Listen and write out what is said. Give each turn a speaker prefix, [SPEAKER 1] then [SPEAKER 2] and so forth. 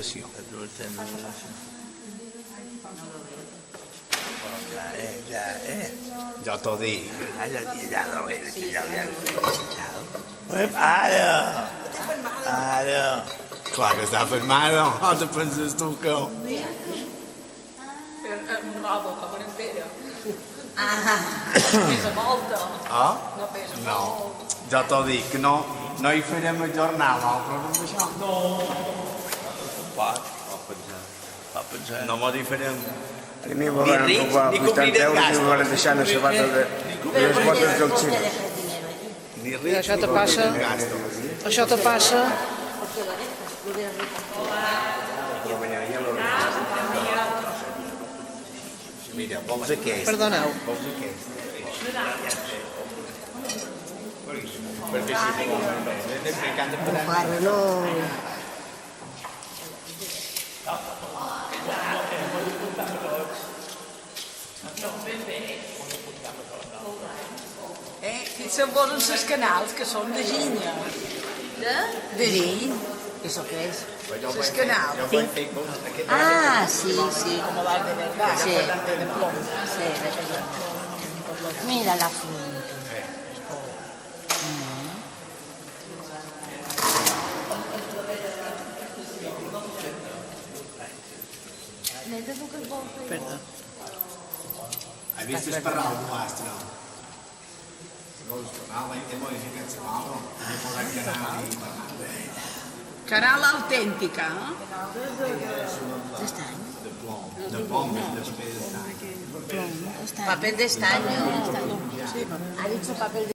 [SPEAKER 1] ondulació. Ja t'ho dic. Ara. Clar que està fermada, no te penses tu que...
[SPEAKER 2] Un robo, com una pera.
[SPEAKER 3] Ah,
[SPEAKER 2] Pesa molta.
[SPEAKER 1] Ah?
[SPEAKER 2] No pesa
[SPEAKER 1] No.
[SPEAKER 2] molt.
[SPEAKER 1] Ja t'ho dic, que no hi farem el jornal, nosaltres, amb això.
[SPEAKER 4] Va pensar.
[SPEAKER 1] No m'ho hi farem.
[SPEAKER 5] Primer volen robar 80 euros i volen deixar les sabates de les botes del xino.
[SPEAKER 1] Ni
[SPEAKER 2] I això te passa... Això te passa...
[SPEAKER 1] Mira, vols aquest?
[SPEAKER 2] Perdoneu.
[SPEAKER 1] Vols aquest? Perquè si no m'ho explicant de parar.
[SPEAKER 3] para no...
[SPEAKER 2] Aquests són bons els canals, que són de ginya. De ginya.
[SPEAKER 3] ¿Eso qué es?
[SPEAKER 2] Els canals.
[SPEAKER 3] Ah, sí, sí.
[SPEAKER 2] Com l'art de verdad,
[SPEAKER 3] Sí.
[SPEAKER 2] delante de plom.
[SPEAKER 3] Sí, mira la fuente.
[SPEAKER 2] Perdó.
[SPEAKER 1] Hai vist el parral vostre? He modificat l'altre. He posat canal i parlar.
[SPEAKER 2] Canal autèntica, eh?
[SPEAKER 3] D'estany.
[SPEAKER 1] De plom, després d'estar.
[SPEAKER 3] Plom, d'estany.
[SPEAKER 2] Paper d'estany.
[SPEAKER 3] Ha dicho papel de